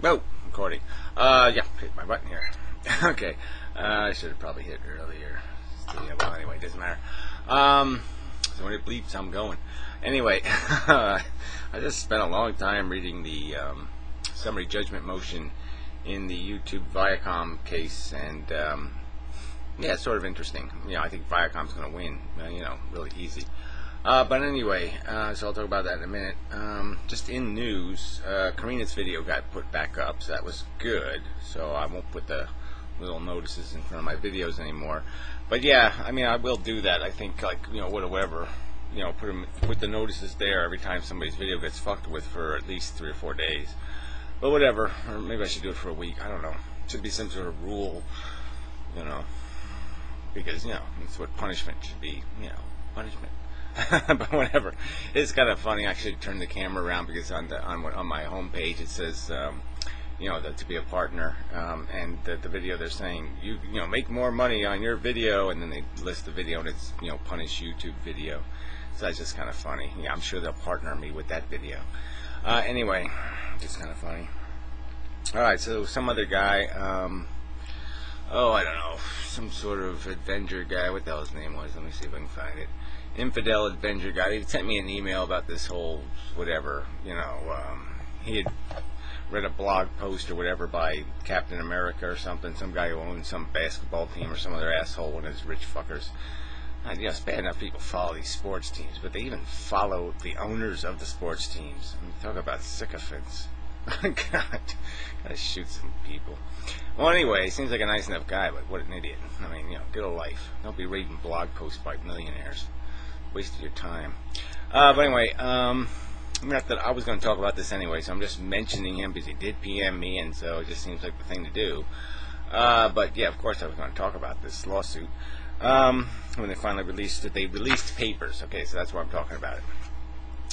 Oh, recording. Yeah, hit my button here. Okay. I should have probably hit earlier. Yeah, well, anyway, it doesn't matter. So when it bleeps, I'm going. Anyway, I just spent a long time reading the summary judgment motion in the YouTube VIACOM case, and yeah, it's sort of interesting. I think VIACOM's going to win, really easy. But anyway, so I'll talk about that in a minute. Just in news, Karina's video got put back up, so that was good. So I won't put the little notices in front of my videos anymore. But yeah, I will do that. I think, whatever, put the notices there every time somebody's video gets fucked with for at least 3 or 4 days. But whatever, or maybe I should do it for a week. I don't know. It should be some sort of rule, because it's what punishment should be. Punishment. But whatever, it's kind of funny. I should turn the camera around because on my home page it says that to be a partner, and the video they're saying you make more money on your video, and then they list the video and it's punish YouTube video. So that's just kind of funny. Yeah, I'm sure they'll partner me with that video. Anyway, just kind of funny. All right, so some other guy, I don't know, some sort of Avenger guy. What the hell his name was? Let me see if I can find it. Infidel Avenger guy. He sent me an email about this whole whatever. He had read a blog post or whatever by Captain America or something. Some guy who owns some basketball team or some other asshole, one of those rich fuckers. It's bad enough people follow these sports teams, but they even follow the owners of the sports teams. Talk about sycophants. God, gotta shoot some people. Well, anyway, he seems like a nice enough guy, but what an idiot. Get a life. Don't be reading blog posts by millionaires. Wasted your time. But anyway, not that I was going to talk about this anyway, so I'm just mentioning him because he did PM me, and so it just seems like the thing to do. But yeah, of course I was going to talk about this lawsuit when they finally released it. They released papers. Okay, so that's why I'm talking about it.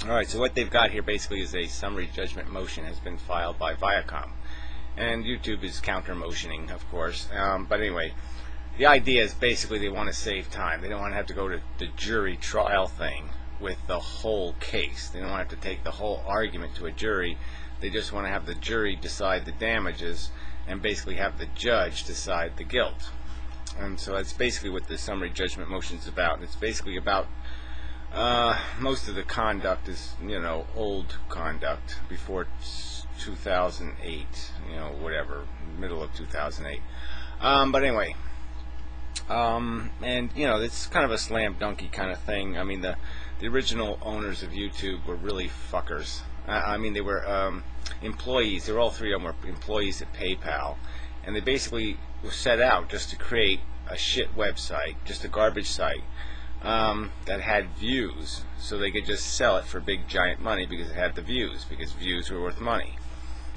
All right, so what they've got here basically is a summary judgment motion has been filed by VIACOM, and YouTube is counter motioning, of course. But anyway. The idea is basically they want to save time. They don't want to have to go to the jury trial thing with the whole case. They don't want to have to take the whole argument to a jury. They just want to have the jury decide the damages and basically have the judge decide the guilt. And so that's basically what the summary judgment motion is about. It's basically about most of the conduct is, old conduct before 2008, whatever, middle of 2008. But anyway. And it's kind of a slam dunky kind of thing. The original owners of YouTube were really fuckers. They were employees. They were all three of them were employees at PayPal, and they basically were set out just to create a shit website, just a garbage site that had views, so they could just sell it for big giant money because it had the views, because views were worth money.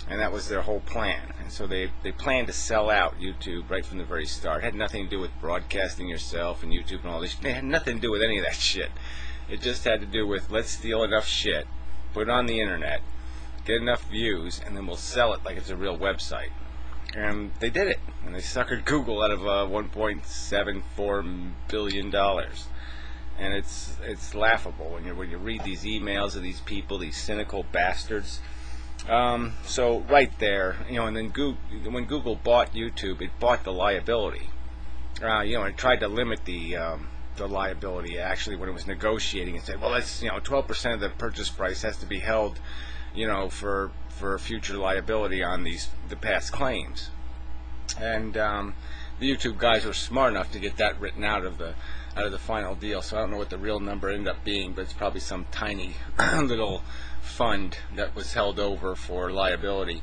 And that was their whole plan. And so they planned to sell out YouTube right from the very start. It had nothing to do with broadcasting yourself and YouTube and all this. It had nothing to do with any of that shit. It just had to do with, let's steal enough shit, put it on the internet, get enough views, and then we'll sell it like it's a real website. And they did it. And they suckered Google out of $1.74 billion. And it's laughable when you read these emails of these people, these cynical bastards. So right there, and then when Google bought YouTube, it bought the liability. It tried to limit the liability actually when it was negotiating and said, well, that's 12% of the purchase price has to be held, for future liability on the past claims. And the YouTube guys were smart enough to get that written out of the final deal. So I don't know what the real number ended up being, but it's probably some tiny little fund that was held over for liability.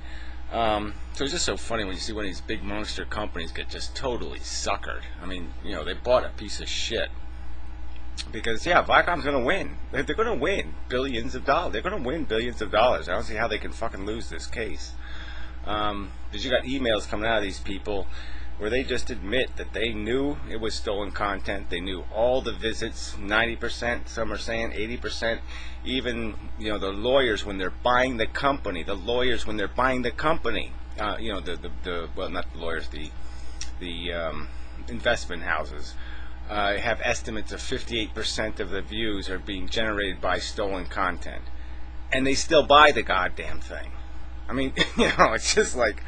So it's just so funny when you see one of these big monster companies get just totally suckered. They bought a piece of shit. Because, Viacom's going to win. They're going to win billions of dollars. They're going to win billions of dollars. I don't see how they can fucking lose this case. Because you got emails coming out of these people where they just admit that they knew it was stolen content. They knew all the visits, 90%, some are saying 80%. Even, the lawyers when they're buying the company, well, not the lawyers, the investment houses, have estimates of 58% of the views are being generated by stolen content. And they still buy the goddamn thing. I mean, it's just like,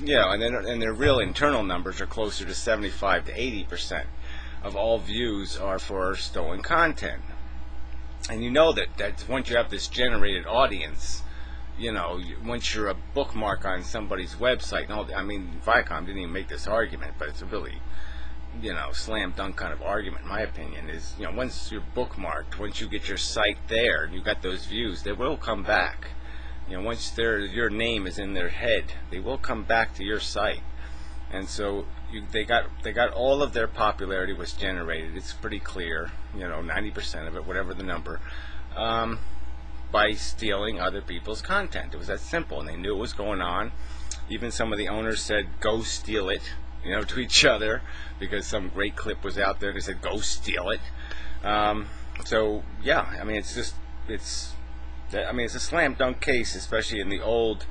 and their real internal numbers are closer to 75 to 80% of all views are for stolen content. And that once you have this generated audience, once you're a bookmark on somebody's website, and all, I mean, Viacom didn't even make this argument, but it's a really, slam dunk kind of argument, in my opinion, is, once you're bookmarked, once you get your site there, and you got those views, they will come back. Once your name is in their head, they will come back to your site. And so they got all of their popularity was generated. It's pretty clear, 90% of it, whatever the number, by stealing other people's content. It was that simple, and they knew what was going on. Even some of the owners said, "Go steal it," to each other, because some great clip was out there. They said, "Go steal it." So yeah, I mean, it's a slam dunk case, especially in the old.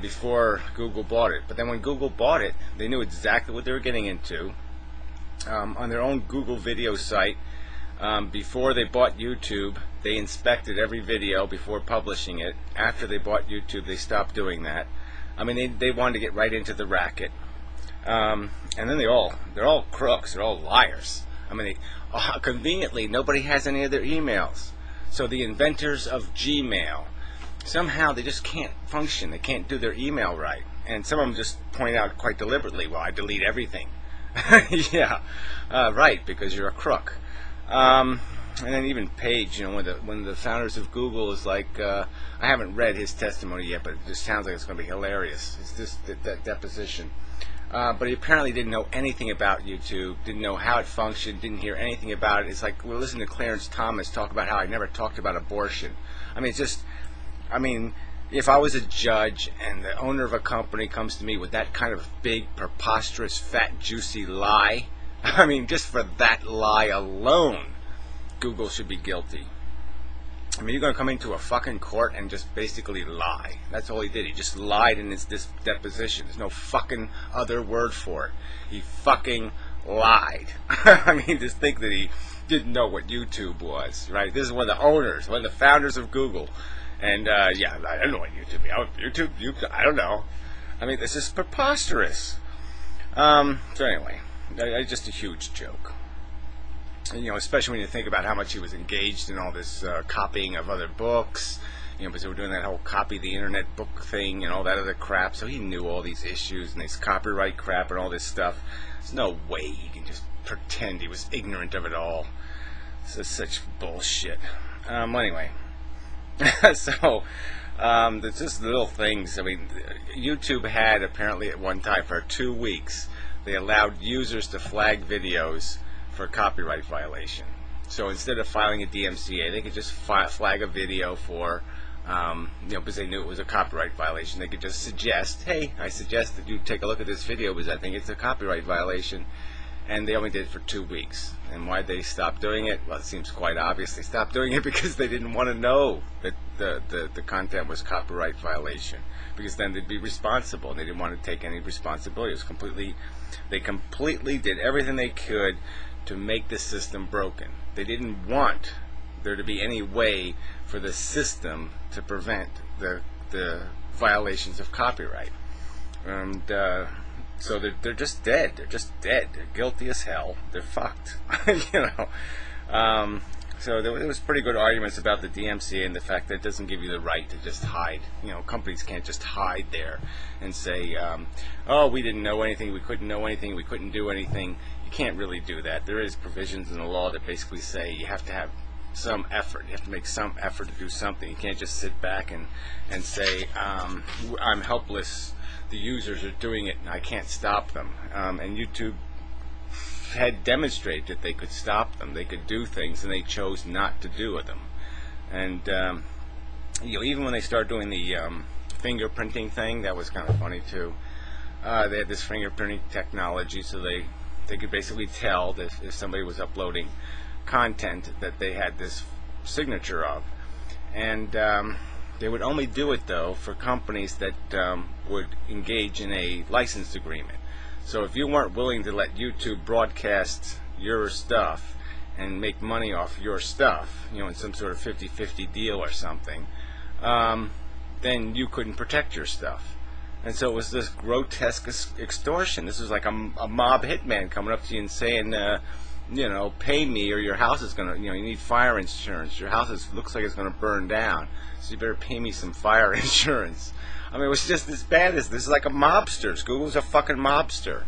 Before Google bought it. But then when Google bought it, they knew exactly what they were getting into. On their own Google video site, before they bought YouTube, they inspected every video before publishing it. After they bought YouTube, they stopped doing that. I mean, they wanted to get right into the racket. And then they're all crooks. They're all liars. I mean, conveniently, nobody has any of their emails. So the inventors of Gmail, somehow they just can't function. They can't do their email right. And some of them just point out quite deliberately, well, I delete everything. Yeah, right, because you're a crook. And then even Page, when the founders of Google is like, I haven't read his testimony yet, but it just sounds like it's going to be hilarious. It's just that deposition. But he apparently didn't know anything about YouTube, didn't know how it functioned, didn't hear anything about it. It's like, we're listening to Clarence Thomas talk about how I never talked about abortion. I mean, if I was a judge and the owner of a company comes to me with that kind of big, preposterous, fat, juicy lie, I mean, just for that lie alone, Google should be guilty. I mean, you're going to come into a fucking court and just basically lie. That's all he did. He just lied in this deposition. There's no fucking other word for it. He fucking lied. I mean, just think that he didn't know what YouTube was, right? This is one of the owners, one of the founders of Google. And, yeah, I don't know what YouTube is. YouTube, I don't know. I mean, this is preposterous. So anyway, just a huge joke. And, especially when you think about how much he was engaged in all this copying of other books, because they were doing that whole copy the internet book thing and all that other crap. So he knew all these issues and this copyright crap and all this stuff. There's no way he can just pretend he was ignorant of it all. This is such bullshit. Anyway. So, there's just little things. I mean, YouTube had apparently at one time for 2 weeks, they allowed users to flag videos for copyright violation. So instead of filing a DMCA, they could just flag a video for, because they knew it was a copyright violation. They could just suggest, hey, I suggest that you take a look at this video because I think it's a copyright violation. And they only did it for 2 weeks. And why they stopped doing it? Well, it seems quite obvious. They stopped doing it because they didn't want to know that the content was copyright violation, because then they'd be responsible, and they didn't want to take any responsibility. It was they completely did everything they could to make the system broken. They didn't want there to be any way for the system to prevent the violations of copyright. And so they're just dead. They're just dead. They're guilty as hell. They're fucked. So there was pretty good arguments about the DMCA and the fact that it doesn't give you the right to just hide. Companies can't just hide there and say, oh, we didn't know anything, we couldn't know anything, we couldn't do anything. You can't really do that. There is provisions in the law that basically say you have to have some effort. You have to make some effort to do something. You can't just sit back and say, I'm helpless. The users are doing it and I can't stop them. And YouTube had demonstrated that they could stop them. They could do things, and they chose not to do them. And even when they started doing the fingerprinting thing, that was kind of funny too. They had this fingerprinting technology, so they could basically tell that if somebody was uploading content that they had this signature of. And they would only do it, though, for companies that would engage in a license agreement. So if you weren't willing to let YouTube broadcast your stuff and make money off your stuff, in some sort of 50-50 deal or something, then you couldn't protect your stuff. And so it was this grotesque extortion. This was like a mob hitman coming up to you and saying, pay me or your house is going to, you need fire insurance. Your house looks like it's going to burn down, so you better pay me some fire insurance. I mean, it was just as bad as this. Is like a mobster. Google's a fucking mobster.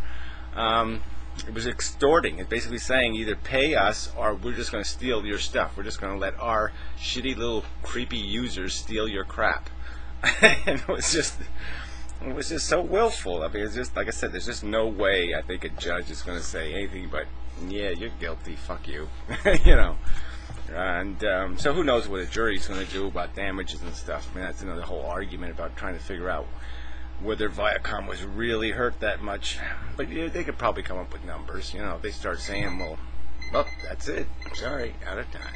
It was extorting. It's basically saying either pay us or we're just going to steal your stuff. We're just going to let our shitty little creepy users steal your crap. And it was just so willful. I mean, it's just like I said. There's just no way I think a judge is going to say anything but, yeah, you're guilty. Fuck you. And so who knows what a jury's going to do about damages and stuff. I mean, that's another whole argument about trying to figure out whether Viacom was really hurt that much. But they could probably come up with numbers. If they start saying, well, that's it. Sorry, out of time.